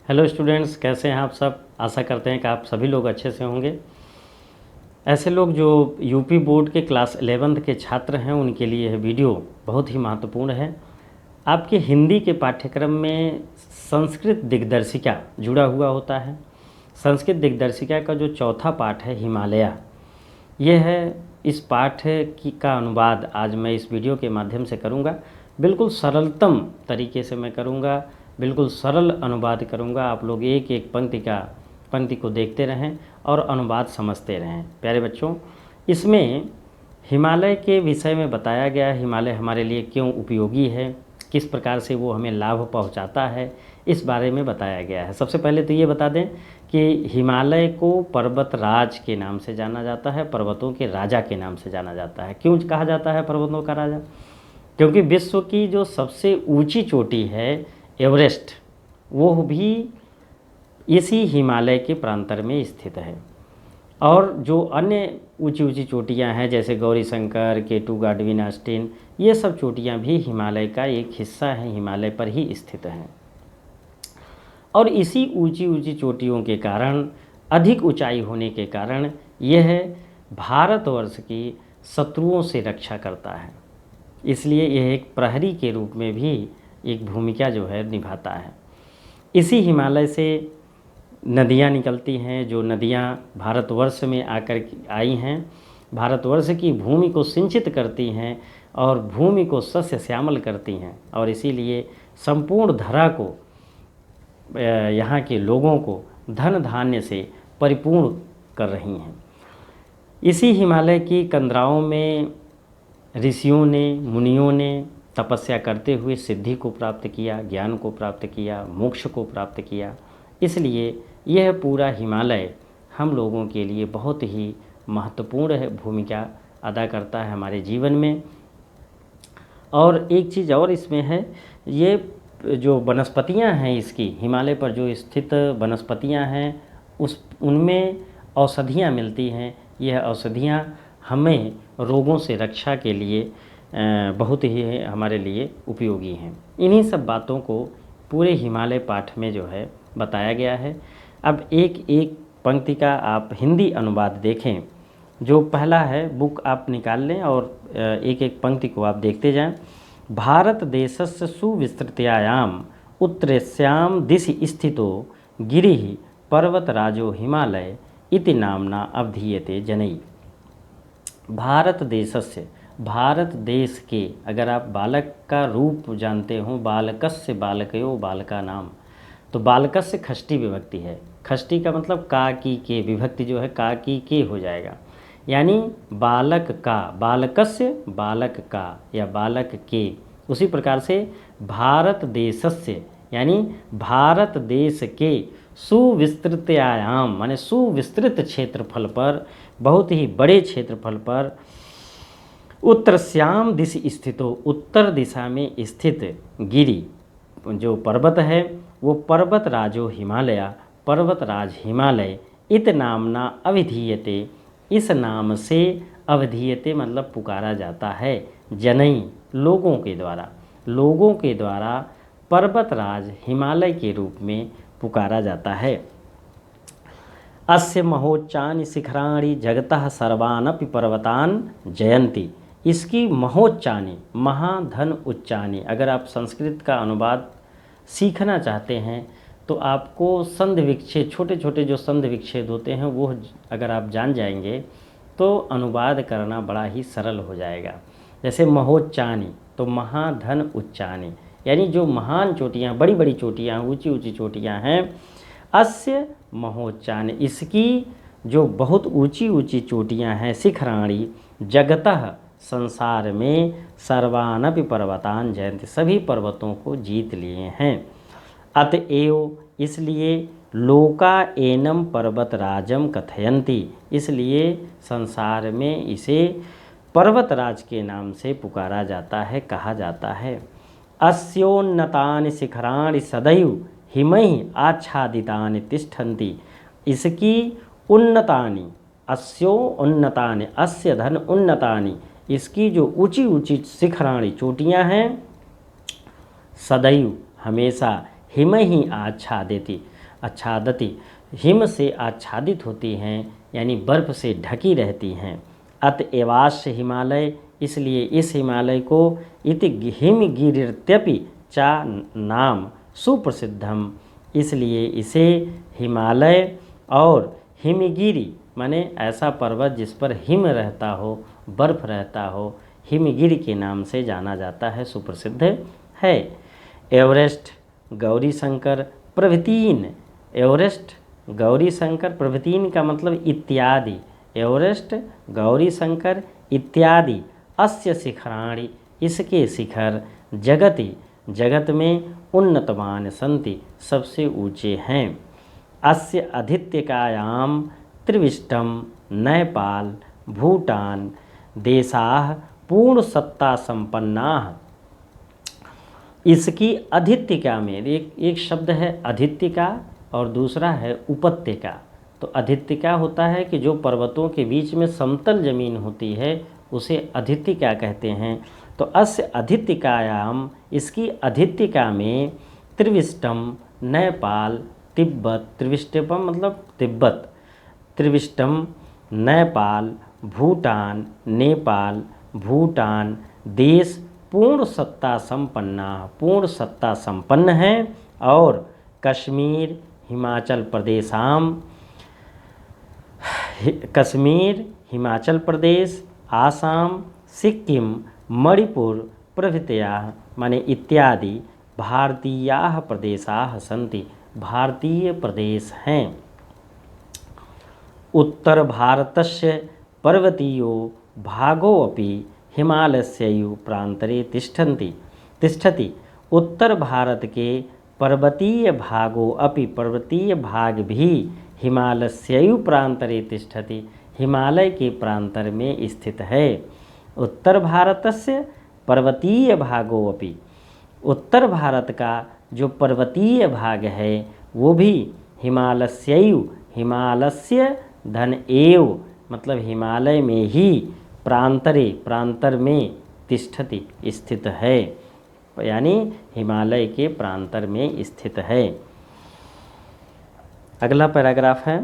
Hello students, कैसे हैं आप सब। आशा करते हैं कि आप सभी लोग अच्छे से होंगे। ऐसे लोग जो यूपी बोर्ड के क्लास 11th के छात्र हैं उनके लिए यह वीडियो बहुत ही महत्वपूर्ण है। आपके हिंदी के पाठ्यक्रम में संस्कृत दिग्दर्शिका जुड़ा हुआ होता है। संस्कृत दिग्दर्शिका का जो चौथा पाठ है हिमालय, यह है। इस पाठ का अनुवाद आज मैं इस वीडियो के माध्यम से करूँगा। बिल्कुल सरलतम तरीके से मैं करूँगा, बिल्कुल सरल अनुवाद करूँगा। आप लोग एक एक पंक्ति को देखते रहें और अनुवाद समझते रहें। प्यारे बच्चों, इसमें हिमालय के विषय में बताया गया है, हिमालय हमारे लिए क्यों उपयोगी है, किस प्रकार से वो हमें लाभ पहुंचाता है, इस बारे में बताया गया है। सबसे पहले तो ये बता दें कि हिमालय को पर्वत राज के नाम से जाना जाता है, पर्वतों के राजा के नाम से जाना जाता है। क्यों कहा जाता है पर्वतों का राजा? क्योंकि विश्व की जो सबसे ऊंची चोटी है एवरेस्ट, वो भी इसी हिमालय के प्रांतर में स्थित है। और जो अन्य ऊंची ऊंची चोटियां हैं जैसे गौरी शंकर, केटू गाडविन आस्टीन, ये सब चोटियां भी हिमालय का एक हिस्सा हैं, हिमालय पर ही स्थित हैं। और इसी ऊंची ऊंची चोटियों के कारण, अधिक ऊंचाई होने के कारण, यह भारतवर्ष की शत्रुओं से रक्षा करता है। इसलिए यह एक प्रहरी के रूप में भी एक भूमिका जो है निभाता है। इसी हिमालय से नदियाँ निकलती हैं, जो नदियाँ भारतवर्ष में आकर आई हैं, भारतवर्ष की भूमि को सिंचित करती हैं और भूमि को सस्य श्यामल करती हैं, और इसीलिए संपूर्ण धरा को, यहाँ के लोगों को धन धान्य से परिपूर्ण कर रही हैं। इसी हिमालय की कंदराओं में ऋषियों ने, मुनियों ने तपस्या करते हुए सिद्धि को प्राप्त किया, ज्ञान को प्राप्त किया, मोक्ष को प्राप्त किया। इसलिए यह पूरा हिमालय हम लोगों के लिए बहुत ही महत्वपूर्ण है, भूमिका अदा करता है हमारे जीवन में। और एक चीज़ और इसमें है, ये जो वनस्पतियां हैं, इसकी हिमालय पर जो स्थित वनस्पतियां हैं, उनमें औषधियां मिलती हैं। यह औषधियां हमें रोगों से रक्षा के लिए बहुत ही हमारे लिए उपयोगी हैं। इन्हीं सब बातों को पूरे हिमालय पाठ में जो है बताया गया है। अब एक एक पंक्ति का आप हिंदी अनुवाद देखें। जो पहला है, बुक आप निकाल लें और एक एक पंक्ति को आप देखते जाएं। भारत देशस्य सुविस्तृतायाम उत्तरेस्याम दिशि स्थितो गिरिः पर्वतराजो हिमालय इति नामना अवधीयते जनैः। भारत देशस्य, भारत देश के, अगर आप बालक का रूप जानते हो, बालकस्य बालकयो बालका नाम, तो बालकस्य खष्टी विभक्ति है। खष्टी का मतलब का की के, विभक्ति जो है का की के हो जाएगा, यानी बालक का, बालकस्य बालक का या बालक के। उसी प्रकार से भारत देशस्य यानी भारत देश के सुविस्तृतायाम माने सुविस्तृत क्षेत्रफल पर, बहुत ही बड़े क्षेत्रफल पर, उत्तरस्याम दिशि स्थितो, उत्तर दिशा में स्थित गिरि जो पर्वत है, वो पर्वत राजो हिमालय, पर्वतराज हिमालय, इत नामना अविधीयते, इस नाम से, अवधीयते मतलब पुकारा जाता है, जनई लोगों के द्वारा, लोगों के द्वारा पर्वतराज हिमालय के रूप में पुकारा जाता है। अस्य महोच्चानि शिखराणि जगतः सर्वानपि पर्वतान जयंती। इसकी महोच्चानि, महाधन उच्चानि, अगर आप संस्कृत का अनुवाद सीखना चाहते हैं तो आपको संध विच्छेद, छोटे छोटे जो संध विच्छेद होते हैं, वो अगर आप जान जाएंगे तो अनुवाद करना बड़ा ही सरल हो जाएगा। जैसे महोच्चानि तो महाधन उच्चानि, यानी जो महान चोटियाँ, बड़ी बड़ी चोटियाँ, ऊंची ऊंची चोटियाँ हैं, अस्य महोच्चानि, इसकी जो बहुत ऊंची ऊंची चोटियाँ हैं, शिखराणि जगतः संसार में, सर्वानपि पर्वतान जयंती, सभी पर्वतों को जीत लिए हैं। अतएव इसलिए लोका एनम पर्वतराजम कथयन्ति, इसलिए संसार में इसे पर्वतराज के नाम से पुकारा जाता है, कहा जाता है। अस्योन्नतानि शिखराणि सदैव हिमैः आच्छादितानि तिष्ठन्ति, इसकी उन्नतानि, अस्यो उन्नतानि, अस्य धन उन्नतानि, इसकी जो ऊंची ऊंची शिखराणि चोटियां हैं, सदैव हमेशा, हिम ही आच्छादति, हिम से आच्छादित होती हैं यानी बर्फ़ से ढकी रहती हैं। अतएवास्य हिमालय, इसलिए इस हिमालय को इति हिमगिरित्यपि चा नाम सुप्रसिद्धम, इसलिए इसे हिमालय और हिमगिरि माने ऐसा पर्वत जिस पर हिम रहता हो, बर्फ़ रहता हो, हिमगिरि के नाम से जाना जाता है, सुप्रसिद्ध है। एवरेस्ट, गौरी शंकर प्रभृतीन, एवरेस्ट, गौरी शंकर प्रभृतीन का मतलब इत्यादि, एवरेस्ट, गौरी शंकर इत्यादि, अस्य शिखराणि, इसके शिखर, जगति, जगत में उन्नतमान संति, सबसे ऊंचे हैं। अस्य अधित्यकायाम त्रिविष्टम नेपाल भूटान देशाः पूर्ण सत्ता संपन्नाः, इसकी अधित्यका में एक शब्द है अधित्यका और दूसरा है उपत्यका। तो अधित्यका होता है कि जो पर्वतों के बीच में समतल जमीन होती है उसे अधित्यका कहते हैं। तो अस्य अधित्यकायाम, इसकी अधित्यका में त्रिविष्टम नेपाल तिब्बत, त्रिविष्टम मतलब तिब्बत, त्रिविष्टम नेपाल भूटान, नेपाल भूटान देश पूर्ण सत्ता संपन्ना, पूर्ण सत्ता संपन्न है। और कश्मीर हिमाचल प्रदेशाम, कश्मीर हिमाचल प्रदेश आसाम सिक्किम मणिपुर प्रभृतयः माने इत्यादि भारतीयाः प्रदेशाः सन्ति, भारतीय प्रदेश हैं। उत्तर भारतस्य पर्वतीयो भागोऽपि हिमालयस्यैव प्रान्तरे तिष्ठति, उत्तर भारत के पर्वतीय भागों अपि, पर्वतीय भाग भी हिमालयस्यैव प्रान्तरे तिष्ठति, हिमालय के प्रांतर में स्थित है। उत्तर भारतस्य पर्वतीय भागों अपि, उत्तर भारत का जो पर्वतीय भाग है वो भी हिमालयस्यैव, हिमालयस्य धन एव मतलब हिमालय में ही प्रांतरे, प्रांतर में तिष्ठति स्थित है, यानी हिमालय के प्रांतर में स्थित है। अगला पैराग्राफ है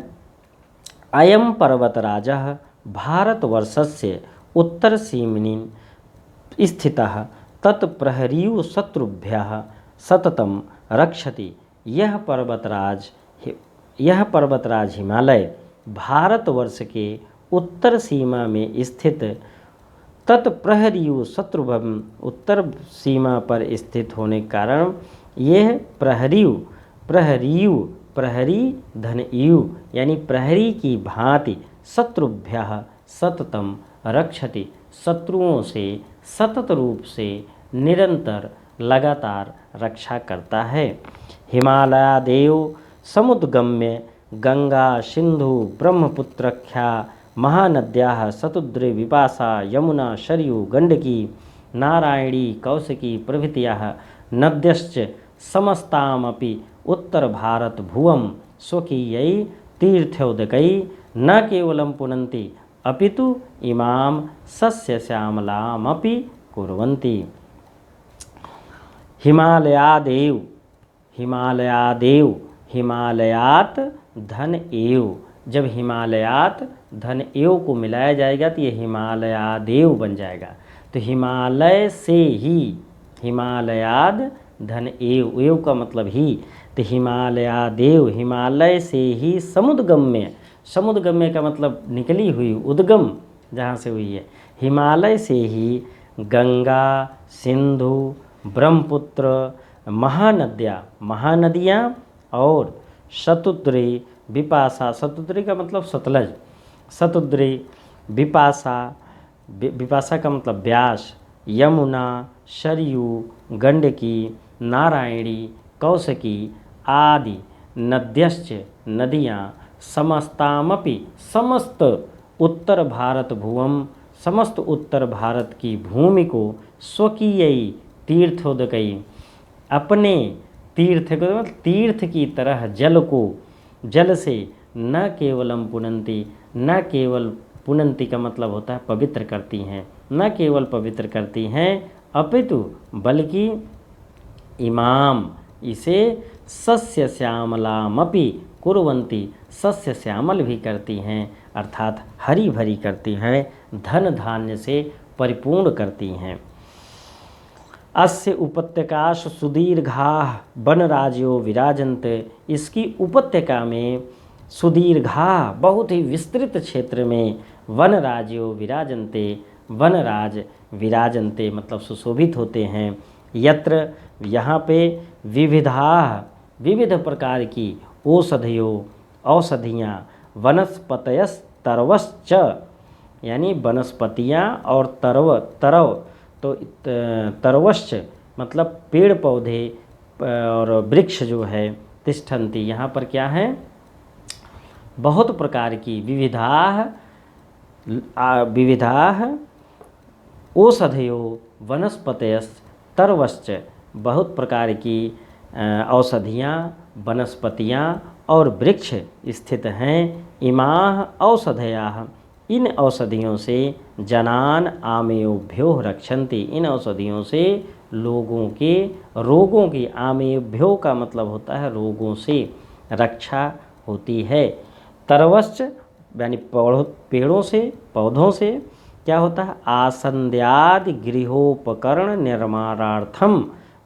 अयम पर्वतराजः भारतवर्षस्य उत्तरसीम्नि स्थितः तत्प्रहरीव शत्रुभ्यः सततं रक्षति। यह पर्वतराज हिमालय भारतवर्ष के उत्तर सीमा में स्थित तत्प्रहरीव शत्रुभ्यम, उत्तर सीमा पर स्थित होने के कारण यह प्रहरी धन इव यानी प्रहरी की भांति शत्रुभ्यः सततम रक्षति, शत्रुओं से सतत रूप से निरंतर लगातार रक्षा करता है। हिमालयादेव समुद्गम्य गंगा सिंधु ब्रह्मपुत्रख्या महानद्याः शतुद्री विपाशा यमुना शरयू गंडकी नारायणी कौशिकी प्रभृतयः नद्यश्च समस्तामपि उत्तर भारत भुवं स्वकीयै तीर्थोदकै न केवलं पुनन्ति अपितु इमां सस्यश्यामलामपि कुर्वन्ति। हिमालयादेव, हिमालयादेव, हिमालयात धन एव, जब हिमालयात धन एव को मिलाया जाएगा तो ये हिमालयादेव बन जाएगा। तो हिमालय से ही, हिमालयाद धन एव, एव का मतलब ही, तो हिमालयादेव हिमालय से ही समुद्गम्य, समुद्गम्य का मतलब निकली हुई, उद्गम जहाँ से हुई है, हिमालय से ही गंगा सिंधु ब्रह्मपुत्र महानदियाँ, महानदियाँ और शतुद्री विपाशा, शतुद्री का मतलब सतलज, शतुद्री विपाशा, विपाशा का मतलब व्यास, यमुना शरयू गंडकी नारायणी कौशिकी आदि नद्यश्च नदियाँ समस्तामपि समस्त उत्तर भारत भुवम, समस्त उत्तर भारत की भूमि को स्वकीय तीर्थोदकई, अपने तीर्थ को मतलब तीर्थ की तरह जल को, जल से न केवलम पुनन्ति, न केवल पुनन्ति का मतलब होता है पवित्र करती हैं, न केवल पवित्र करती हैं अपितु बल्कि इमाम, इसे सस्य श्यामलामपि कुर्वन्ति, सस्य श्यामल भी करती हैं अर्थात हरी भरी करती हैं, धन धान्य से परिपूर्ण करती हैं। अस्य उपत्यकाश सुदीर्घाः वनराज्यो विराजन्ते, इसकी उपत्यका में सुदीर्घा बहुत ही विस्तृत क्षेत्र में वनराज्यो विराजन्ते, वनराज विराजन्ते मतलब सुशोभित होते हैं। यत्र यहाँ पे विविधा विविध प्रकार की औषधियों औषधियाँ वनस्पतयस्तर्वश्च यानी वनस्पतियाँ और तरव तो तरवश्च मतलब पेड़ पौधे और वृक्ष जो है तिष्ठन्ति, यहाँ पर क्या है बहुत प्रकार की विविधाः औषधयो वनस्पतयस्तर्वश्च बहुत प्रकार की औषधियाँ वनस्पतियाँ और वृक्ष स्थित हैं। इमाः औषधयाः इन औषधियों से जनान आमेभ्यो रक्षन्ति, इन औषधियों से लोगों के रोगों की आमेभ्यो का मतलब होता है रोगों से रक्षा होती है। तरवश्च यानी पेड़ों से पौधों से क्या होता है आसंध्यादि गृहोपकरण निर्माणार्थम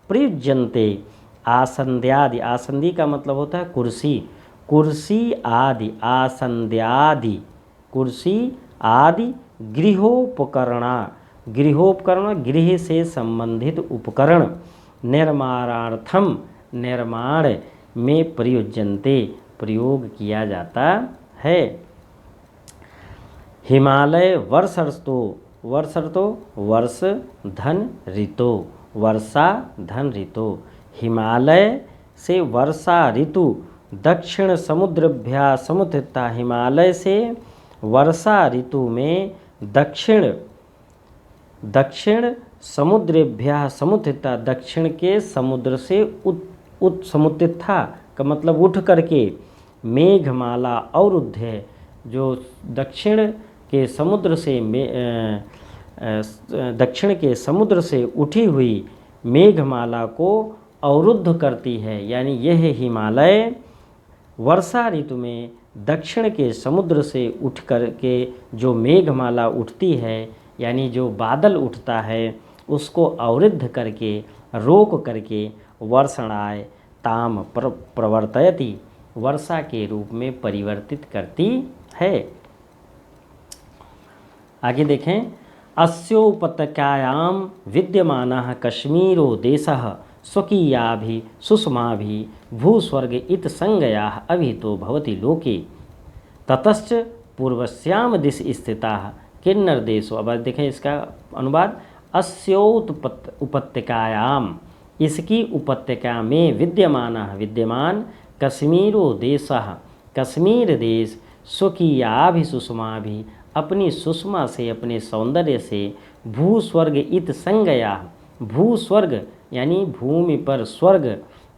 प्रयुज्यन्ते। आसंध्यादि आसंधि का मतलब होता है कुर्सी, कुर्सी आदि आसंध्यादि कुर्सी आदि गृहोपकरण गृह से संबंधित उपकरण निर्माणार्थम निर्माण में प्रयुज्यन्ते प्रयोग किया जाता है। हिमालय वर्षर्तो वर्ष धन ऋतो वर्षा धन ऋतो, हिमालय से वर्षा ऋतु दक्षिण समुद्रभ्या समुत्थिता, हिमालय से वर्षा ऋतु में दक्षिण समुद्रभ्या समुत्थिता दक्षिण के समुद्र से समुत्थिता का मतलब उठ करके मेघमाला अवरुद्ध जो दक्षिण के समुद्र से उठी हुई मेघमाला को अवरुद्ध करती है। यानी यह हिमालय वर्षा ऋतु में दक्षिण के समुद्र से उठ कर के जो मेघमाला उठती है यानी जो बादल उठता है उसको अवरुद्ध करके रोक करके वर्षणाय ताम प्रवर्तयति वर्षा के रूप में परिवर्तित करती है। आगे देखें अस्योपत्यकायां विद्यमानः कश्मीरो देशः स्वकीयाभि सुषमाभि भूस्वर्ग इत संज्ञाः अभितो भवति लोके ततश्च पूर्वस्याम दिश स्थिताः किन्नर देशो। अब देखें इसका अनुवाद उपत्यकायाम इसकी उपत्यका में विद्यमान कश्मीरो देशः कश्मीर देश स्वकीयाभि सुषमाभि अपनी सुषमा से अपने सौंदर्य से भूस्वर्ग इत संज्ञा भूस्वर्ग यानी भूमि पर स्वर्ग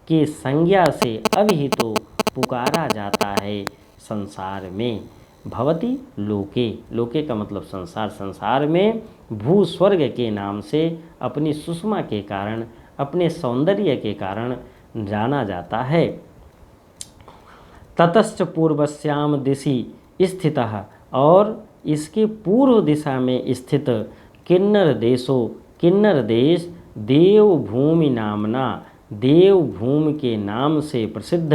की संज्ञा से अभिहितो पुकारा जाता है संसार में। भवति लोके लोके का मतलब संसार, संसार में भूस्वर्ग के नाम से अपनी सुषमा के कारण अपने सौंदर्य के कारण जाना जाता है। ततश्च पूर्वस्याम दिशि स्थितः और इसके पूर्व दिशा में स्थित किन्नर देश देवभूमि नामना देवभूमि के नाम से प्रसिद्ध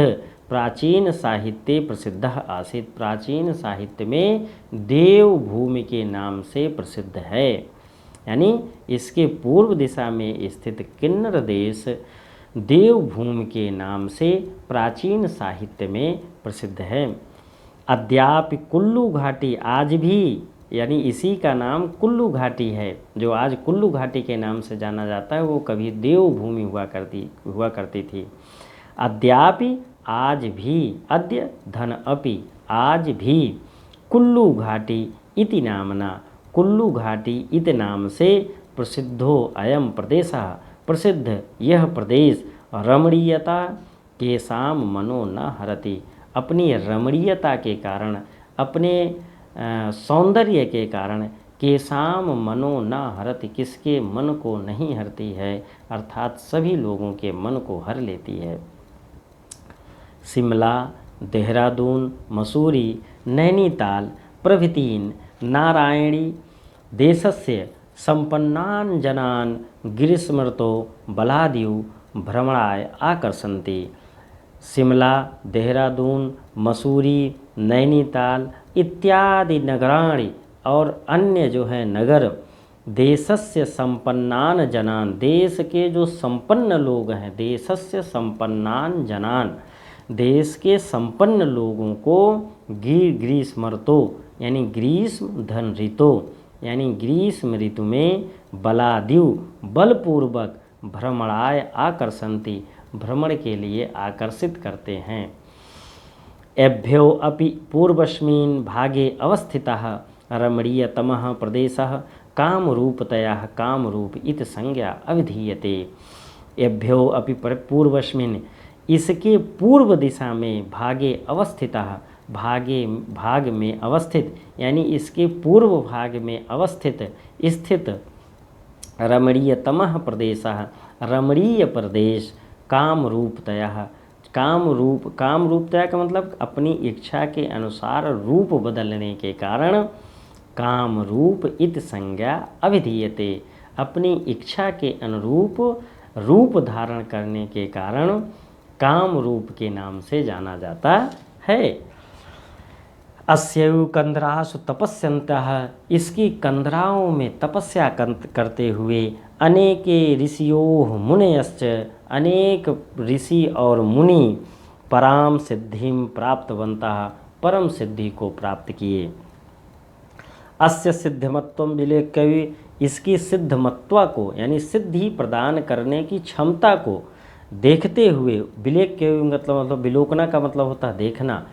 प्राचीन साहित्य प्रसिद्ध आसीत, प्राचीन साहित्य में देवभूमि के नाम से प्रसिद्ध है। यानी इसके पूर्व दिशा में स्थित किन्नर देश देवभूमि के नाम से प्राचीन साहित्य में प्रसिद्ध है। अद्यापि कुल्लू घाटी आज भी यानी इसी का नाम कुल्लू घाटी है जो आज कुल्लू घाटी के नाम से जाना जाता है, वो कभी देवभूमि हुआ करती थी। अद्यापि आज भी अद्य धन अपि आज भी कुल्लू घाटी इति नामना कुल्लू घाटी इति नाम से प्रसिद्धो अयम प्रदेशः प्रसिद्ध यह प्रदेश रमणीयता केसाम मनो न हरति अपनी रमणीयता के कारण अपने सौंदर्य के कारण केसाम मनो न हरति किसके मन को नहीं हरती है अर्थात सभी लोगों के मन को हर लेती है। शिमला, देहरादून, मसूरी, नैनीताल प्रभृतीन् नारायणी देशस्य सम्पन्नान् जनान् ग्रीष्मर्तो बलादिउ भ्रमणाय आकर्षन्ति। शिमला, देहरादून, मसूरी, नैनीताल इत्यादि नगराणि और अन्य जो है नगर देशस्य संपन्नान जनान, देश के जो संपन्न लोग हैं, देशस्य संपन्नान जनान, देश के संपन्न लोगों को ग्रीष्मर्तो यानी ग्रीष्म धन ऋतु यानी ग्रीष्म ऋतु में बलाद्यु बलपूर्वक भ्रमणाय आकर्षन्ति भ्रमण के लिए आकर्षित करते हैं। एभ्यो अपि पूर्वस्मिन् भागे अवस्थितः रमणीयतमः प्रदेशः कामरूपतया कामरूप इति संज्ञा अभिधीयते। एभ्यो अपि पूर्वस्मिन् इसके पूर्व दिशा में भागे अवस्थितः भाग में अवस्थित यानी इसके पूर्व भाग में स्थित रमणीयतमः प्रदेशः रमणीय प्रदेश कामरूपतया कामरूपतया का मतलब अपनी इच्छा के अनुसार रूप बदलने के कारण काम रूप इत संज्ञा अभिधीयते अपनी इच्छा के अनुरूप रूप धारण करने के कारण काम रूप के नाम से जाना जाता है। अस्यु कंदरासु तपस्यन्तः इसकी कंदराओं में तपस्या करते हुए अनेके ऋषियोः मुनयश्च अनेक ऋषि और मुनि पराम सिद्धिं प्राप्तवन्तः परम सिद्धि को प्राप्त किए। अस्य सिद्धिमत्वं विलेख्य इसकी सिद्धमत्वा को यानी सिद्धि प्रदान करने की क्षमता को देखते हुए विलेख्य मतलब विलोकना का मतलब होता है देखना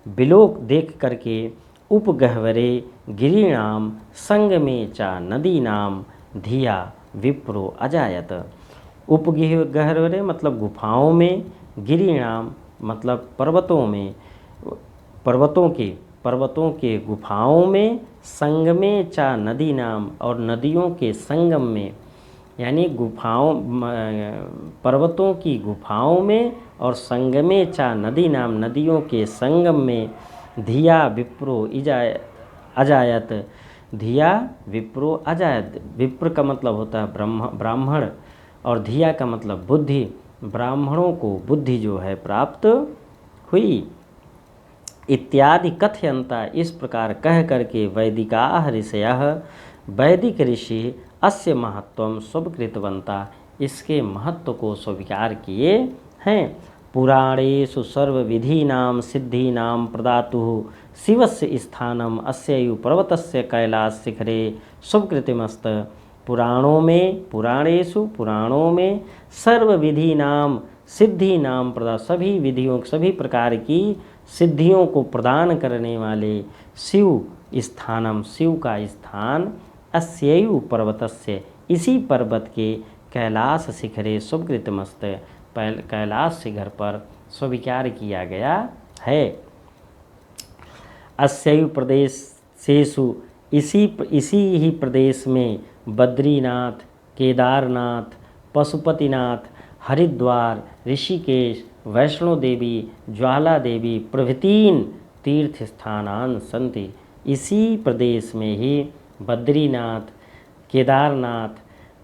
विलोक देख करके उपगह्वरे गिरीणाम संगमे चा नदीनाम धिया विप्रो अजायत। उपगह्वरे मतलब गुफाओं में, गिरीणाम मतलब पर्वतों के गुफाओं में, संगमे चा नदी नाम और नदियों के संगम में यानी पर्वतों की गुफाओं में और संगमे चा नदी नाम नदियों के संगम में धिया विप्रो अजायत। धिया विप्रो अजायत विप्र का मतलब होता है ब्राह्मण और धिया का मतलब बुद्धि, ब्राह्मणों को बुद्धि जो है प्राप्त हुई। इत्यादि कथयंता इस प्रकार कह करके वैदिकाः ऋषयः वैदिक ऋषि अस्य महत्वं स्वीकृतवन्ता इसके महत्व को स्वीकार किए हैं। पुराणेषु सर्वविधीनां सिद्धीनां प्रदातुः शिवस्य स्थानम अस्यैव पर्वतस्य कैलास शिखरे स्वीकृतमस्त। पुराणों में सर्वविधीनां सिद्धीनां प्रदा सभी प्रकार की सिद्धियों को प्रदान करने वाले शिव का स्थान अस्यैव पर्वतस्य इसी पर्वत के कैलास शिखरे स्वीकृतमस्त कैलास शिखर पर स्वीकार किया गया है। अस्यैव प्रदेशेषु इसी ही प्रदेश में बद्रीनाथ, केदारनाथ, पशुपतिनाथ, हरिद्वार, ऋषिकेश, वैष्णो देवी, ज्वाला देवी प्रभृतीन तीर्थ स्थानानि सन्ति। इसी प्रदेश में ही बद्रीनाथ, केदारनाथ,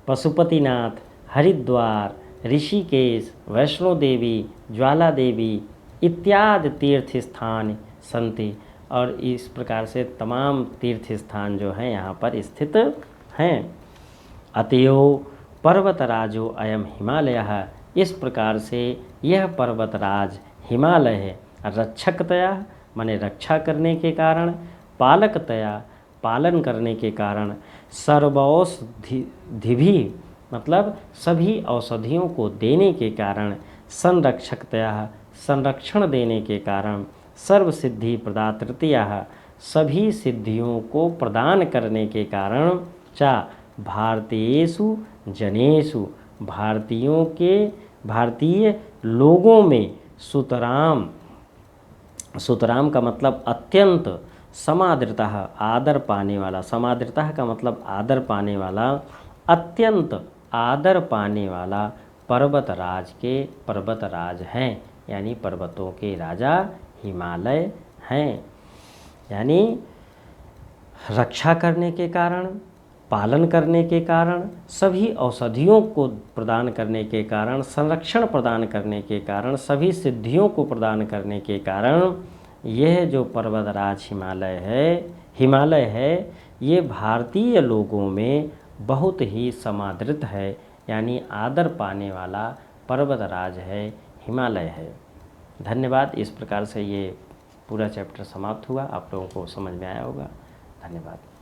पशुपतिनाथ, हरिद्वार, ऋषिकेश, वैष्णो देवी, ज्वाला देवी इत्यादि तीर्थ स्थान सन्ति और इस प्रकार से तमाम तीर्थ स्थान जो हैं यहाँ पर स्थित हैं। अतएव पर्वतराजो अयम हिमालयः इस प्रकार से यह पर्वतराज हिमालय है। रक्षकतया माने रक्षा करने के कारण, पालकतया पालन करने के कारण, सर्वौषधिभिः मतलब सभी औषधियों को देने के कारण, संरक्षकतया संरक्षण देने के कारण, सर्वसिद्धि प्रदातृतया सभी सिद्धियों को प्रदान करने के कारण, चा भारतीयेषु जनेषु भारतीय लोगों में सुतराम का मतलब अत्यंत समादृतः आदर पाने वाला, समादृतः का मतलब आदर पाने वाला, अत्यंत आदर पाने वाला पर्वतराज हैं। यानी पर्वतों के राजा हिमालय हैं। यानी रक्षा करने के कारण, पालन करने के कारण, सभी औषधियों को प्रदान करने के कारण, संरक्षण प्रदान करने के कारण, सभी सिद्धियों को प्रदान करने के कारण यह जो पर्वतराज हिमालय है ये भारतीय लोगों में बहुत ही समादृत है, यानी आदर पाने वाला पर्वतराज है, हिमालय है। धन्यवाद। इस प्रकार से ये पूरा चैप्टर समाप्त हुआ। आप लोगों को समझ में आया होगा। धन्यवाद।